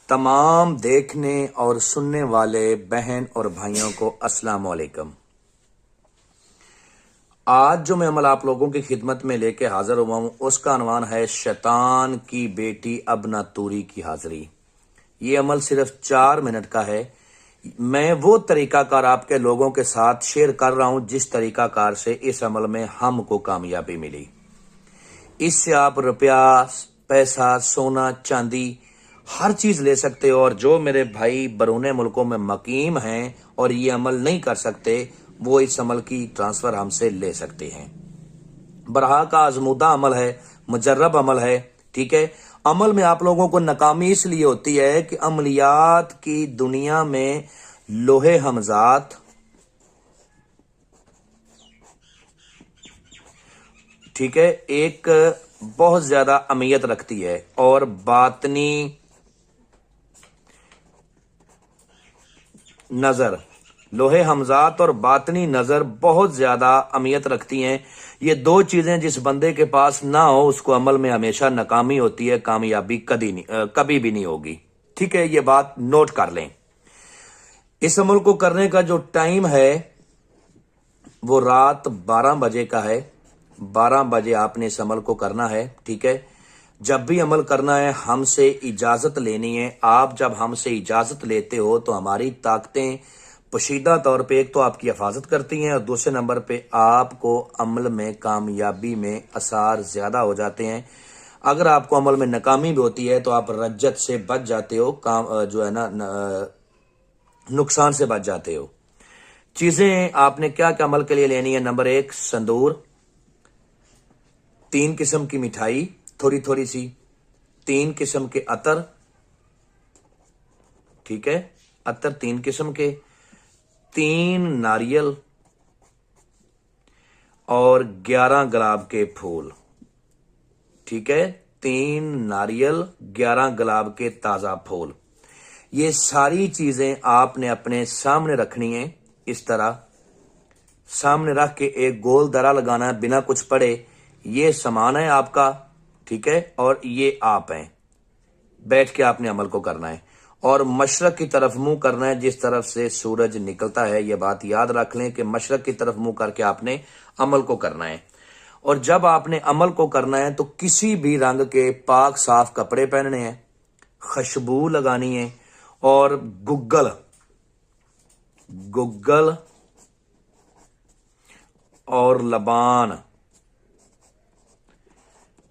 تمام دیکھنے اور سننے والے بہن اور بھائیوں کو السلام علیکم۔ آج جو میں عمل آپ لوگوں کی خدمت میں لے کے حاضر ہوا ہوں اس کا عنوان ہے شیطان کی بیٹی ابنا توری کی حاضری۔ یہ عمل صرف 4 منٹ کا ہے۔ میں وہ طریقہ کار آپ کے لوگوں کے ساتھ شیئر کر رہا ہوں جس طریقہ کار سے اس عمل میں ہم کو کامیابی ملی۔ اس سے آپ روپیہ، پیسہ، سونا، چاندی ہر چیز لے سکتے ہو، اور جو میرے بھائی بیرون ملکوں میں مقیم ہیں اور یہ عمل نہیں کر سکتے وہ اس عمل کی ٹرانسفر ہم سے لے سکتے ہیں۔ برہا کا آزمودہ عمل ہے، مجرب عمل ہے، ٹھیک ہے۔ عمل میں آپ لوگوں کو ناکامی اس لیے ہوتی ہے کہ عملیات کی دنیا میں لوہے حمزات، ٹھیک ہے، ایک بہت زیادہ اہمیت رکھتی ہے، اور باطنی نظر، لوہے حمزات اور باطنی نظر بہت زیادہ اہمیت رکھتی ہیں۔ یہ 2 چیزیں جس بندے کے پاس نہ ہو اس کو عمل میں ہمیشہ ناکامی ہوتی ہے، کامیابی کبھی بھی نہیں ہوگی، ٹھیک ہے۔ یہ بات نوٹ کر لیں۔ اس عمل کو کرنے کا جو ٹائم ہے وہ رات 12 بجے کا ہے۔ 12 بجے آپ نے اس عمل کو کرنا ہے، ٹھیک ہے۔ جب بھی عمل کرنا ہے ہم سے اجازت لینی ہے۔ آپ جب ہم سے اجازت لیتے ہو تو ہماری طاقتیں پوشیدہ طور پہ ایک تو آپ کی حفاظت کرتی ہیں، اور دوسرے نمبر پہ آپ کو عمل میں کامیابی میں اثار زیادہ ہو جاتے ہیں۔ اگر آپ کو عمل میں ناکامی بھی ہوتی ہے تو آپ رجت سے بچ جاتے ہو، جو ہے نا نقصان سے بچ جاتے ہو۔ چیزیں آپ نے کیا کیا عمل کے لیے لینی ہے؟ نمبر 1 سندور، 3 قسم کی مٹھائی تھوڑی تھوڑی سی، 3 قسم کے عطر، ٹھیک ہے، عطر 3 قسم کے، 3 ناریل اور 11 گلاب کے پھول، ٹھیک ہے، 3 ناریل، 11 گلاب کے تازہ پھول۔ یہ ساری چیزیں آپ نے اپنے سامنے رکھنی ہیں، اس طرح سامنے رکھ کے ایک گول درا لگانا ہے بنا کچھ پڑے۔ یہ سامان ہے آپ کا، ٹھیک ہے، اور یہ آپ ہیں۔ بیٹھ کے آپ نے عمل کو کرنا ہے اور مشرق کی طرف منہ کرنا ہے، جس طرف سے سورج نکلتا ہے۔ یہ بات یاد رکھ لیں کہ مشرق کی طرف منہ کر کے آپ نے عمل کو کرنا ہے۔ اور جب آپ نے عمل کو کرنا ہے تو کسی بھی رنگ کے پاک صاف کپڑے پہننے ہیں، خوشبو لگانی ہے، اور گگل اور لبان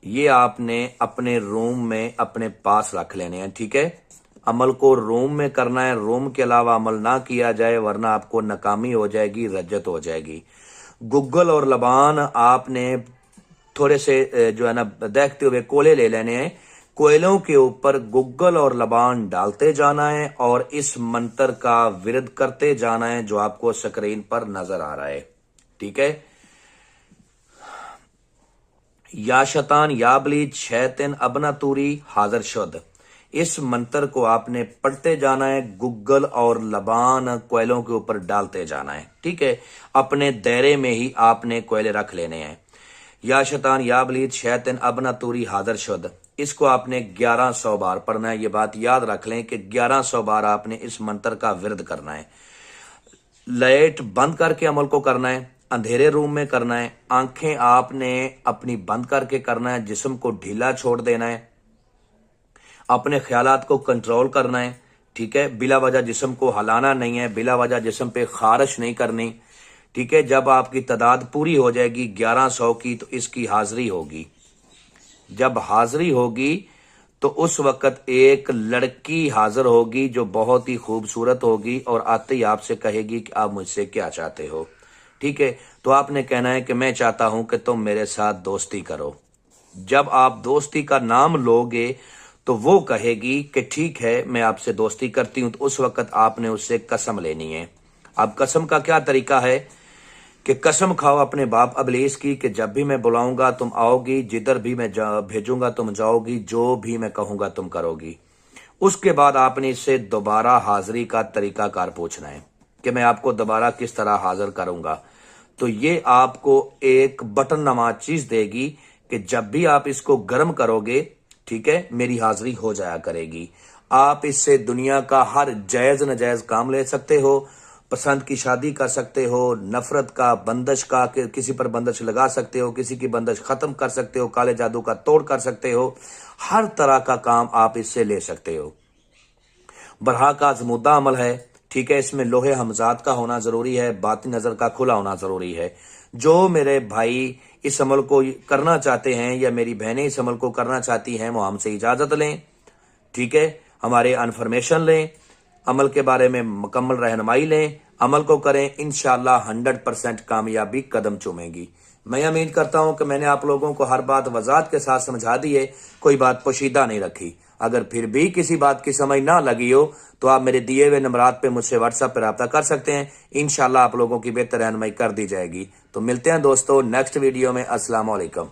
یہ آپ نے اپنے روم میں اپنے پاس رکھ لینے ہیں، ٹھیک ہے۔ عمل کو روم میں کرنا ہے، روم کے علاوہ عمل نہ کیا جائے ورنہ آپ کو ناکامی ہو جائے گی، رجت ہو جائے گی۔ گگل اور لبان آپ نے تھوڑے سے جو ہے نا دیکھتے ہوئے کولے لے لینے ہیں، کوئلوں کے اوپر گگل اور لبان ڈالتے جانا ہے اور اس منتر کا ورد کرتے جانا ہے جو آپ کو سکرین پر نظر آ رہا ہے، ٹھیک ہے۔ یا شیطان یا بلیچ شیطن ابنا توری حاضر شد، اس منتر کو آپ نے پڑھتے جانا ہے، گگل اور لبان کوئلوں کے اوپر ڈالتے جانا ہے، ٹھیک ہے۔ اپنے دائرے میں ہی آپ نے کوئلے رکھ لینے ہیں۔ یا شیطان یا بلیچ شیطن ابنا توری حاضر شد، اس کو آپ نے 1100 بار پڑھنا ہے۔ یہ بات یاد رکھ لیں کہ 1100 بار آپ نے اس منتر کا ورد کرنا ہے۔ لائٹ بند کر کے عمل کو کرنا ہے، اندھیرے روم میں کرنا ہے، آنکھیں آپ نے اپنی بند کر کے کرنا ہے، جسم کو ڈھیلا چھوڑ دینا ہے، اپنے خیالات کو کنٹرول کرنا ہے، ٹھیک ہے۔ بلا وجہ جسم کو ہلانا نہیں ہے، بلا وجہ جسم پہ خارش نہیں کرنی، ٹھیک ہے۔ جب آپ کی تعداد پوری ہو جائے گی 1100 کی تو اس کی حاضری ہوگی۔ جب حاضری ہوگی تو اس وقت ایک لڑکی حاضر ہوگی جو بہت ہی خوبصورت ہوگی اور آتے ہی آپ سے کہے گی کہ آپ مجھ سے کیا چاہتے ہو، ٹھیک ہے۔ تو آپ نے کہنا ہے کہ میں چاہتا ہوں کہ تم میرے ساتھ دوستی کرو۔ جب آپ دوستی کا نام لوگے تو وہ کہے گی کہ ٹھیک ہے میں آپ سے دوستی کرتی ہوں، تو اس وقت آپ نے اس سے قسم لینی ہے۔ اب قسم کا کیا طریقہ ہے کہ قسم کھاؤ اپنے باپ ابلیس کی کہ جب بھی میں بلاؤں گا تم آؤ گی، جدھر بھی میں بھیجوں گا تم جاؤ گی، جو بھی میں کہوں گا تم کرو گی۔ اس کے بعد آپ نے اس سے دوبارہ حاضری کا طریقہ کار پوچھنا ہے کہ میں آپ کو دوبارہ کس طرح حاضر کروں گا۔ تو یہ آپ کو ایک بٹن نما چیز دے گی کہ جب بھی آپ اس کو گرم کرو گے ٹھیک ہے، میری حاضری ہو جایا کرے گی۔ آپ اس سے دنیا کا ہر جائز ناجائز کام لے سکتے ہو، پسند کی شادی کر سکتے ہو، نفرت کا، بندش کا، کہ کسی پر بندش لگا سکتے ہو، کسی کی بندش ختم کر سکتے ہو، کالے جادو کا توڑ کر سکتے ہو، ہر طرح کا کام آپ اس سے لے سکتے ہو۔ برہا کا آزمودہ عمل ہے، ٹھیک ہے، اس میں لوہے ہمزاد کا ہونا ضروری ہے، باطن نظر کا کھلا ہونا ضروری ہے۔ جو میرے بھائی اس عمل کو کرنا چاہتے ہیں یا میری بہنیں اس عمل کو کرنا چاہتی ہیں، وہ ہم سے اجازت لیں، ٹھیک ہے، ہمارے انفارمیشن لیں، عمل کے بارے میں مکمل رہنمائی لیں، عمل کو کریں، انشاءاللہ 100% کامیابی قدم چومے گی۔ میں امید کرتا ہوں کہ میں نے آپ لوگوں کو ہر بات وضاحت کے ساتھ سمجھا دی ہے، کوئی بات پوشیدہ نہیں رکھی۔ اگر پھر بھی کسی بات کی سمجھ نہ لگی ہو تو آپ میرے دیے ہوئے نمبرات پہ مجھ سے واٹس ایپ پہ رابطہ کر سکتے ہیں، انشاءاللہ آپ لوگوں کی بہتر رہنمائی کر دی جائے گی۔ تو ملتے ہیں دوستو نیکسٹ ویڈیو میں۔ السلام علیکم۔